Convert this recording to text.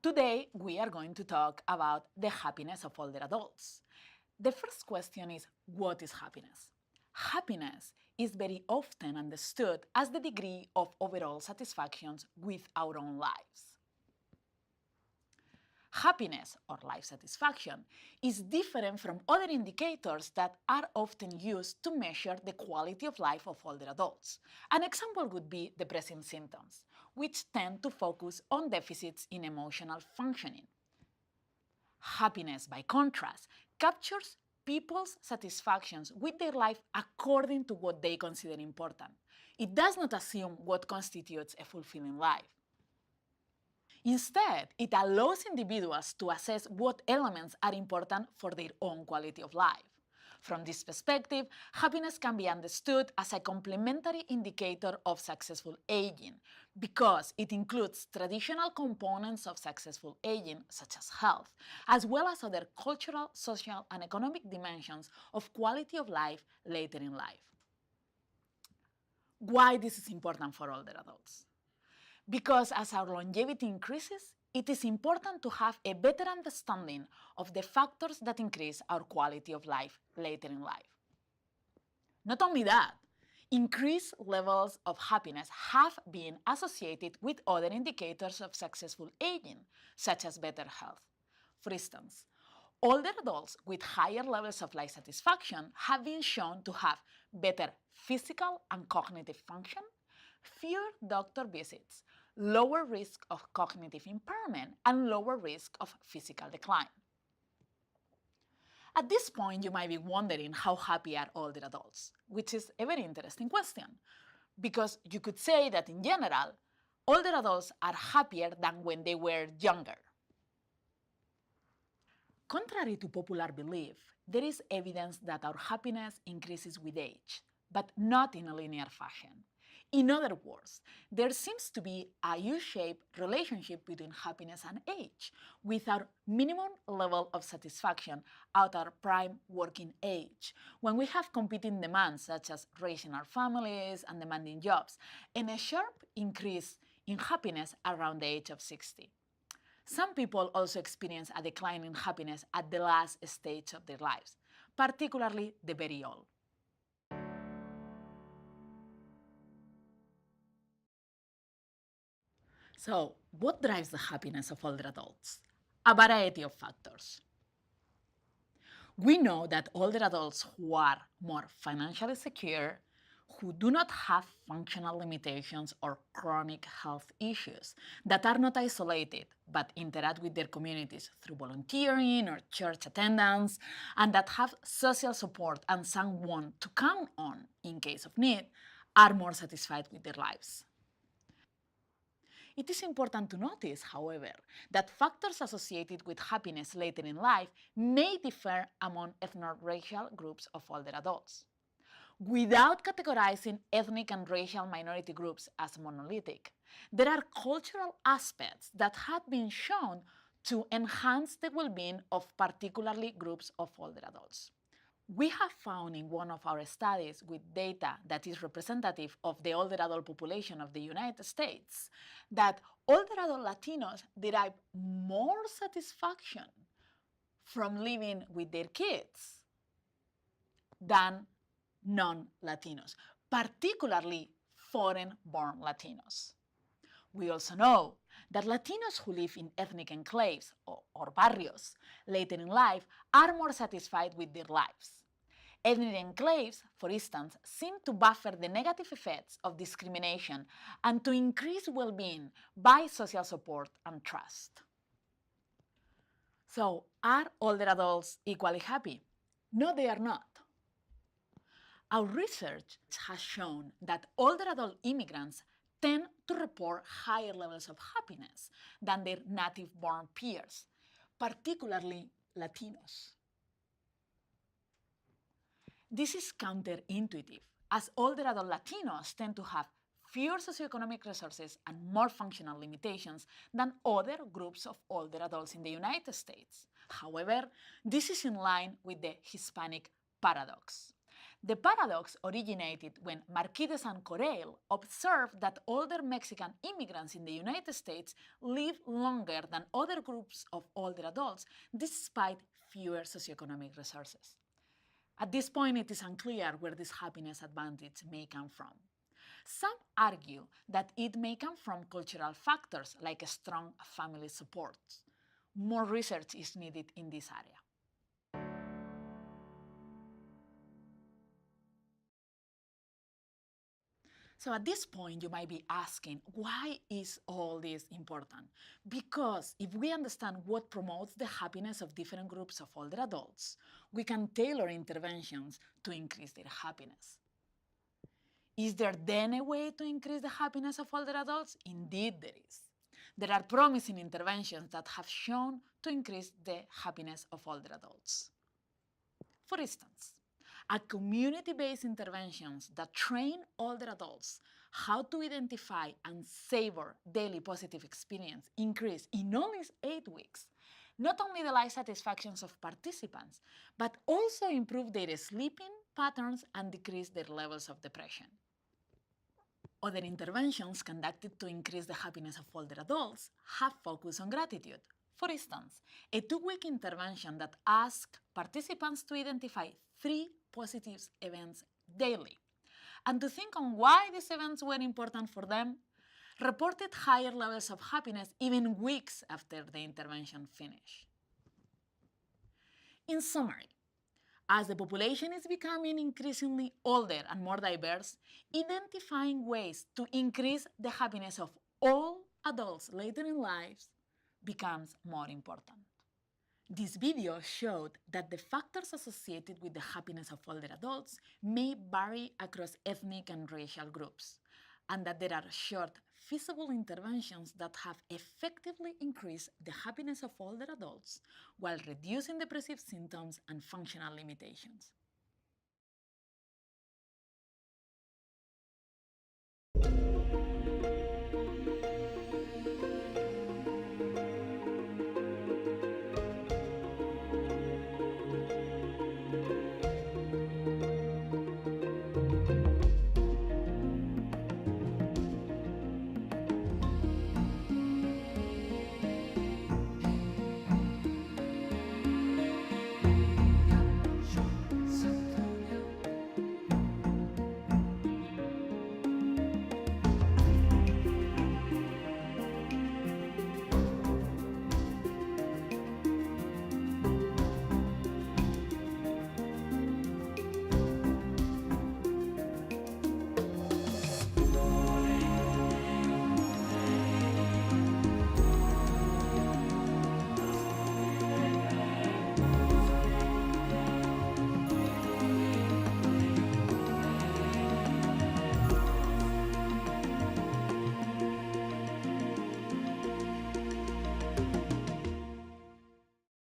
Today, we are going to talk about the happiness of older adults. The first question is, what is happiness? Happiness is very often understood as the degree of overall satisfaction with our own lives. Happiness, or life satisfaction, is different from other indicators that are often used to measure the quality of life of older adults. An example would be depressive symptoms, which tend to focus on deficits in emotional functioning. Happiness, by contrast, captures people's satisfactions with their life according to what they consider important. It does not assume what constitutes a fulfilling life. Instead, it allows individuals to assess what elements are important for their own quality of life. From this perspective, happiness can be understood as a complementary indicator of successful aging because it includes traditional components of successful aging, such as health, as well as other cultural, social, and economic dimensions of quality of life later in life. Why this is important for older adults? Because as our longevity increases, it is important to have a better understanding of the factors that increase our quality of life later in life. Not only that, increased levels of happiness have been associated with other indicators of successful aging, such as better health. For instance, older adults with higher levels of life satisfaction have been shown to have better physical and cognitive function, fewer doctor visits, lower risk of cognitive impairment, and lower risk of physical decline. At this point, you might be wondering how happy are older adults, which is a very interesting question, because you could say that in general, older adults are happier than when they were younger. Contrary to popular belief, there is evidence that our happiness increases with age, but not in a linear fashion. In other words, there seems to be a U-shaped relationship between happiness and age, with our minimum level of satisfaction at our prime working age, when we have competing demands such as raising our families and demanding jobs, and a sharp increase in happiness around the age of 60. Some people also experience a decline in happiness at the last stage of their lives, particularly the very old. So, what drives the happiness of older adults? A variety of factors. We know that older adults who are more financially secure, who do not have functional limitations or chronic health issues, that are not isolated but interact with their communities through volunteering or church attendance, and that have social support and someone to count on in case of need, are more satisfied with their lives. It is important to notice, however, that factors associated with happiness later in life may differ among ethno-racial groups of older adults. Without categorizing ethnic and racial minority groups as monolithic, there are cultural aspects that have been shown to enhance the well-being of particularly groups of older adults. We have found in one of our studies with data that is representative of the older adult population of the United States that older adult Latinos derive more satisfaction from living with their kids than non-Latinos, particularly foreign-born Latinos. We also know that Latinos who live in ethnic enclaves or barrios later in life are more satisfied with their lives. Ethnic enclaves, for instance, seem to buffer the negative effects of discrimination and to increase well-being by social support and trust. So, are older adults equally happy? No, they are not. Our research has shown that older adult immigrants tend to report higher levels of happiness than their native-born peers, particularly Latinos. This is counterintuitive, as older adult Latinos tend to have fewer socioeconomic resources and more functional limitations than other groups of older adults in the United States. However, this is in line with the Hispanic paradox. The paradox originated when Marquides and Corell observed that older Mexican immigrants in the United States live longer than other groups of older adults despite fewer socioeconomic resources. At this point, it is unclear where this happiness advantage may come from. Some argue that it may come from cultural factors like strong family support. More research is needed in this area. So at this point, you might be asking, why is all this important? Because if we understand what promotes the happiness of different groups of older adults, we can tailor interventions to increase their happiness. Is there then a way to increase the happiness of older adults? Indeed, there is. There are promising interventions that have shown to increase the happiness of older adults. For instance, a community-based interventions that train older adults how to identify and savor daily positive experience increase in only 8 weeks not only the life satisfactions of participants, but also improve their sleeping patterns and decrease their levels of depression. Other interventions conducted to increase the happiness of older adults have focused on gratitude. For instance, a 2-week intervention that asked participants to identify 3 positive events daily and to think on why these events were important for them reported higher levels of happiness even weeks after the intervention finished. In summary, as the population is becoming increasingly older and more diverse, identifying ways to increase the happiness of all adults later in life becomes more important. This video showed that the factors associated with the happiness of older adults may vary across ethnic and racial groups, and that there are short, feasible interventions that have effectively increased the happiness of older adults while reducing depressive symptoms and functional limitations.